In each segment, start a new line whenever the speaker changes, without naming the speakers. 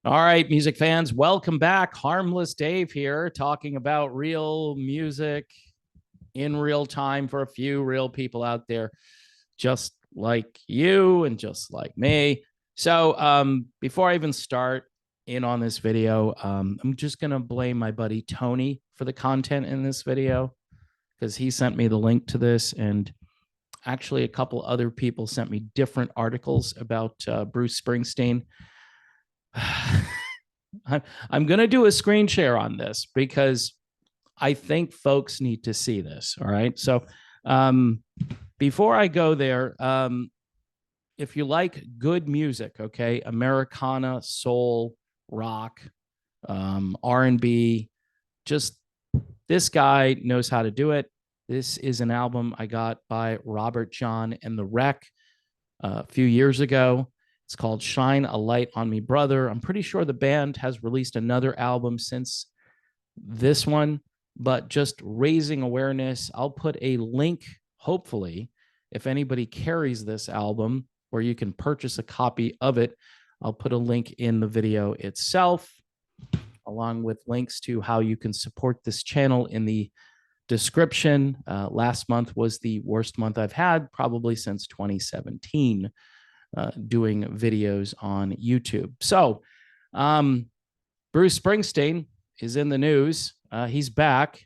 All right, music fans, welcome back. Harmless Dave here, talking about real music in real time for a few real people out there, just like you and just like me. So, before I even start in on this video, I'm just going to blame my buddy Tony for the content in this video because he sent me the link to this. And actually, a couple other people sent me different articles about Bruce Springsteen. I'm going to do a screen share on this because I think folks need to see this. All right. So um, before I go there, if you like good music, okay, Americana, soul, rock, R&B, just this guy knows how to do it. This is an album I got by Robert John and the Wreck a few years ago. It's called Shine a Light on Me, Brother. I'm pretty sure the band has released another album since this one, but just raising awareness. I'll put a link, hopefully, if anybody carries this album where you can purchase a copy of it. I'll put a link in the video itself, along with links to how you can support this channel in the description. Last month was the worst month I've had, probably since 2017, doing videos on YouTube. So, Bruce Springsteen is in the news. He's back.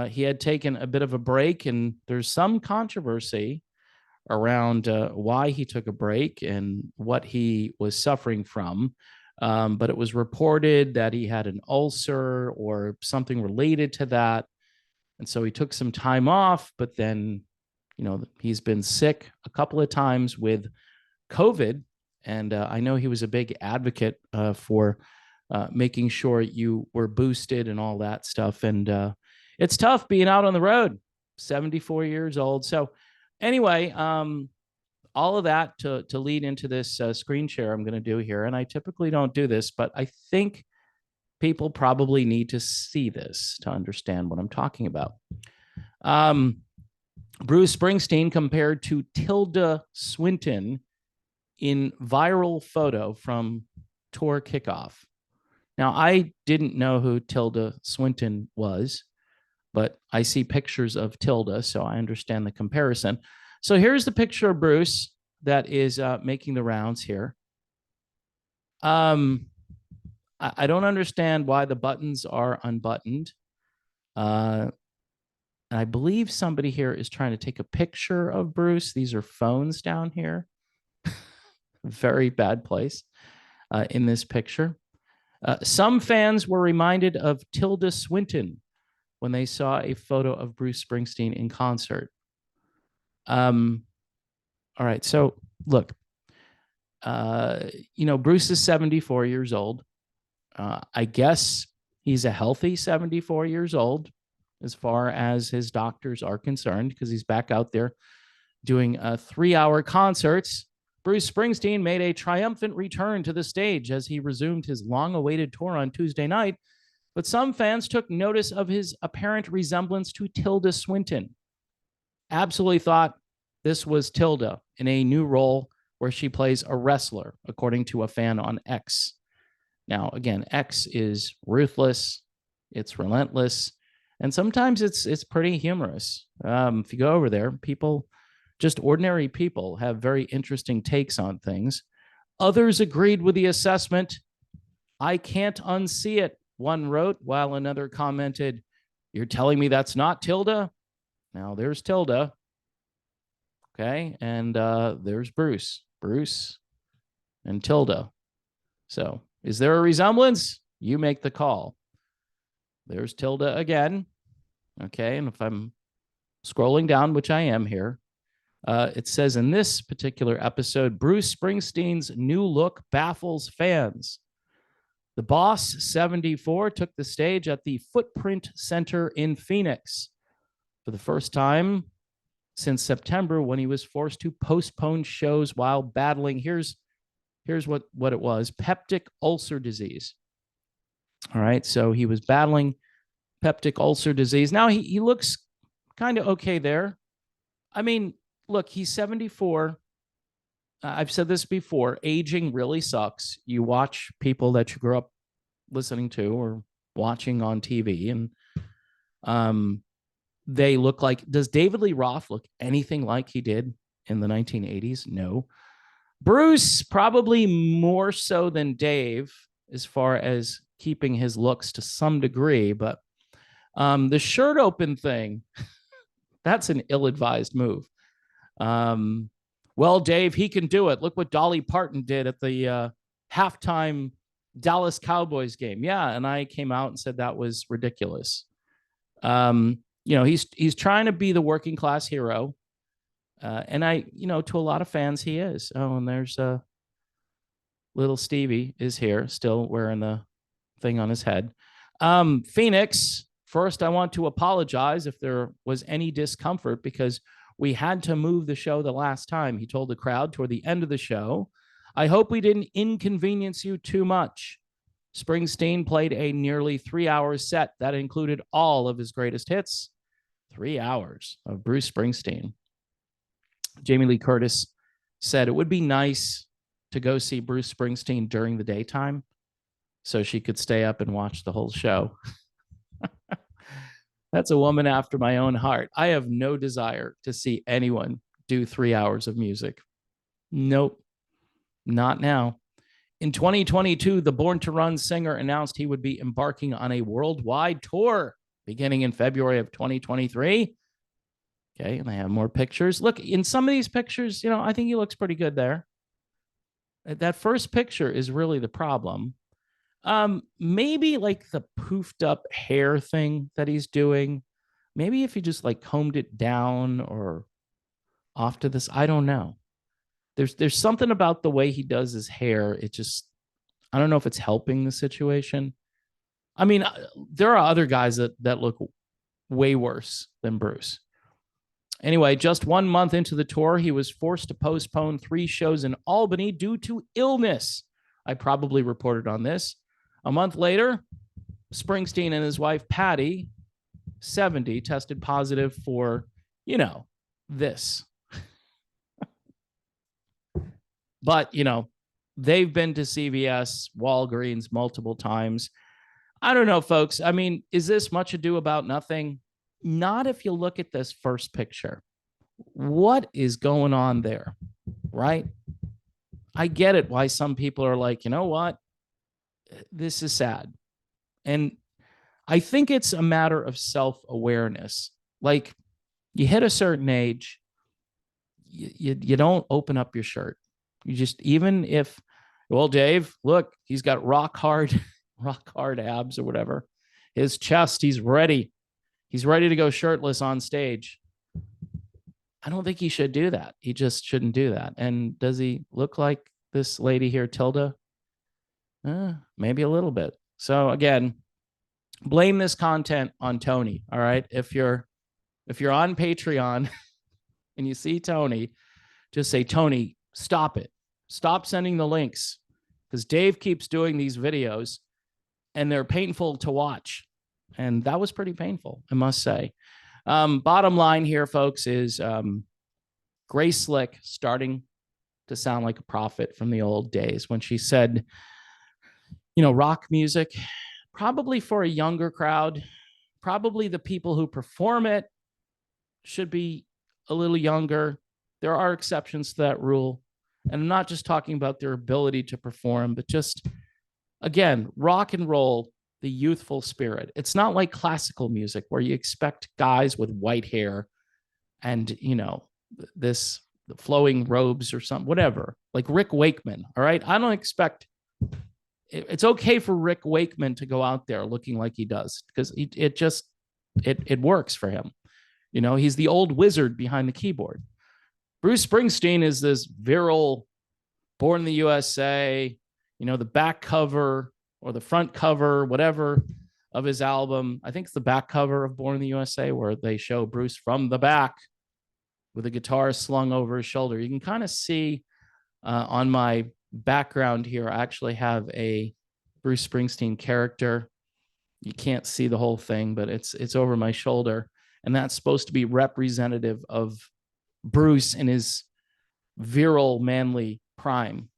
He had taken a bit of a break, and there's some controversy around why he took a break and what he was suffering from. But it was reported that he had an ulcer or something related to that. And so he took some time off, but then, he's been sick a couple of times with COVID. And I know he was a big advocate for making sure you were boosted and all that stuff. And it's tough being out on the road, 74 years old. So anyway, all of that to lead into this screen share I'm going to do here. And I typically don't do this, but I think people probably need to see this to understand what I'm talking about. Bruce Springsteen compared to Tilda Swinton in viral photo from tour kickoff. Now, I didn't know who Tilda Swinton was, but I see pictures of Tilda, so I understand the comparison. So here's the picture of Bruce that is making the rounds here. I don't understand why the buttons are unbuttoned. And I believe somebody here is trying to take a picture of Bruce. These are phones down here. Very bad place in this picture. Some fans were reminded of Tilda Swinton when they saw a photo of Bruce Springsteen in concert. All right, so look, Bruce is 74 years old. I guess he's a healthy 74 years old as far as his doctors are concerned, because he's back out there doing 3-hour concerts. Bruce Springsteen made a triumphant return to the stage as he resumed his long-awaited tour on Tuesday night, but some fans took notice of his apparent resemblance to Tilda Swinton. Absolutely thought this was Tilda in a new role where she plays a wrestler, according to a fan on X. Now, again, X is ruthless, it's relentless, and sometimes it's pretty humorous. If you go over there, people, just ordinary people, have very interesting takes on things. Others agreed with the assessment. I can't unsee it, one wrote, while another commented, "You're telling me that's not Tilda?" Now, there's Tilda. Okay, and there's Bruce and Tilda. So, is there a resemblance? You make the call. There's Tilda again. Okay, and if I'm scrolling down, which I am here, it says in this particular episode, Bruce Springsteen's new look baffles fans. The Boss 74 took the stage at the Footprint Center in Phoenix for the first time since September, when he was forced to postpone shows while battling, here's what it was: peptic ulcer disease. All right, so he was battling peptic ulcer disease. Now he looks kind of okay there. I mean, look, he's 74. I've said this before, aging really sucks. You watch people that you grew up listening to or watching on TV, and um, they look like, does David Lee Roth look anything like he did in the 1980s? No. Bruce, probably more so than Dave, as far as keeping his looks to some degree, but the shirt open thing, that's an ill-advised move. Well, Dave, he can do it. Look what Dolly Parton did at the halftime Dallas Cowboys game. Yeah, and I came out and said that was ridiculous. He's trying to be the working class hero, and to a lot of fans, he is. Oh, and there's little Stevie is here, still wearing the thing on his head. Phoenix. First, I want to apologize if there was any discomfort because we had to move the show the last time. He told the crowd toward the end of the show, I hope we didn't inconvenience you too much. Springsteen played a nearly 3-hour set that included all of his greatest hits. 3 hours of Bruce Springsteen. Jamie Lee Curtis said it would be nice to go see Bruce Springsteen during the daytime so she could stay up and watch the whole show. That's a woman after my own heart. I have no desire to see anyone do 3 hours of music. Nope, not now. In 2022, the Born to Run singer announced he would be embarking on a worldwide tour beginning in February of 2023. Okay, and I have more pictures. Look, in some of these pictures, I think he looks pretty good there. That first picture is really the problem. Maybe like the poofed up hair thing that he's doing. Maybe if he just like combed it down or off to this, I don't know. There's something about the way he does his hair. I don't know if it's helping the situation. I mean, there are other guys that look way worse than Bruce. Anyway, just 1 month into the tour, he was forced to postpone 3 shows in Albany due to illness. I probably reported on this. A month later, Springsteen and his wife, Patty, 70, tested positive for, this. But, they've been to CVS, Walgreens multiple times. I don't know, folks. I mean, is this much ado about nothing? Not if you look at this first picture. What is going on there, right? I get it why some people are like, you know what? This is sad. And I think it's a matter of self-awareness. Like, you hit a certain age, you don't open up your shirt. You just, even if, well, Dave, look, he's got rock hard abs or whatever. His chest, he's ready. He's ready to go shirtless on stage. I don't think he should do that. He just shouldn't do that. And does he look like this lady here, Tilda? Maybe a little bit. So again, blame this content on Tony. All right. If you're on Patreon and you see Tony, just say, Tony, stop it. Stop sending the links, because Dave keeps doing these videos and they're painful to watch. And that was pretty painful, I must say. Bottom line here, folks, is Grace Slick starting to sound like a prophet from the old days when she said, rock music, probably for a younger crowd, probably the people who perform it should be a little younger. There are exceptions to that rule. And I'm not just talking about their ability to perform, but just, again, rock and roll, the youthful spirit. It's not like classical music where you expect guys with white hair and, this flowing robes or something, whatever, like Rick Wakeman. All right. I don't expect, it's okay for Rick Wakeman to go out there looking like he does, because it works for him. He's the old wizard behind the keyboard. Bruce Springsteen is this virile, born in the USA, the back cover or the front cover, whatever, of his album. I think it's the back cover of Born in the USA, where they show Bruce from the back with a guitar slung over his shoulder. You can kind of see on my background here, I actually have a Bruce Springsteen character. You can't see the whole thing, but it's over my shoulder. And that's supposed to be representative of Bruce in his virile, manly crime.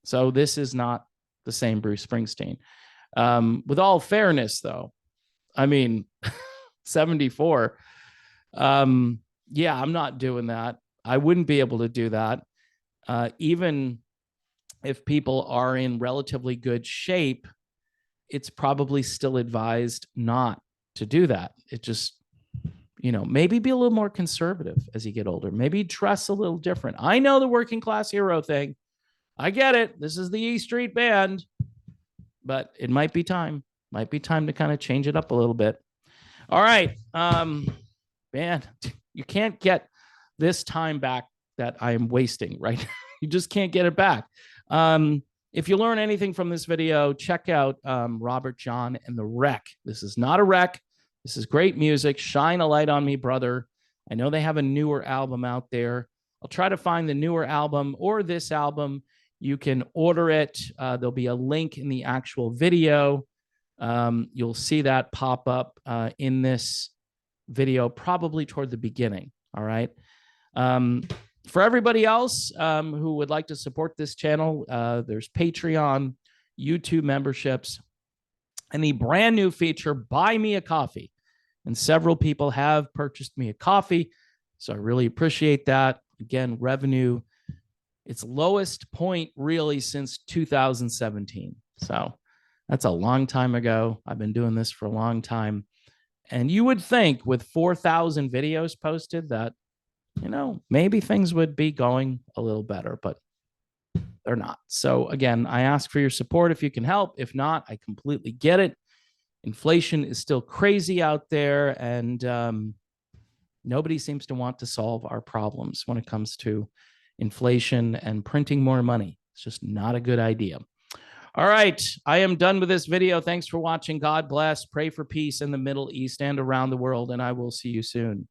So this is not the same Bruce Springsteen. With all fairness, though, I mean, 74. Yeah, I'm not doing that. I wouldn't be able to do that. Even if people are in relatively good shape, it's probably still advised not to do that. It just, maybe be a little more conservative as you get older. Maybe dress a little different. I know the working class hero thing. I get it. This is the E Street Band, but it might be time. Might be time to kind of change it up a little bit. All right. Man, you can't get this time back that I am wasting, right? You just can't get it back. If you learn anything from this video, check out Robert John and the Wreck. This is not a wreck. This is great music. Shine a light on me, brother. I know they have a newer album out there. I'll try to find the newer album or this album. You can order it. There'll be a link in the actual video. You'll see that pop up in this video, probably toward the beginning. All right. For everybody else who would like to support this channel, there's Patreon, YouTube memberships, and the brand new feature, Buy Me a Coffee. And several people have purchased me a coffee, so I really appreciate that. Again, revenue, its lowest point really since 2017. So that's a long time ago. I've been doing this for a long time. And you would think with 4,000 videos posted that, maybe things would be going a little better, but they're not. So again, I ask for your support if you can help. If not, I completely get it. Inflation is still crazy out there, and nobody seems to want to solve our problems when it comes to inflation and printing more money. It's just not a good idea. All right, I am done with this video. Thanks for watching. God bless. Pray for peace in the Middle East and around the world, and I will see you soon.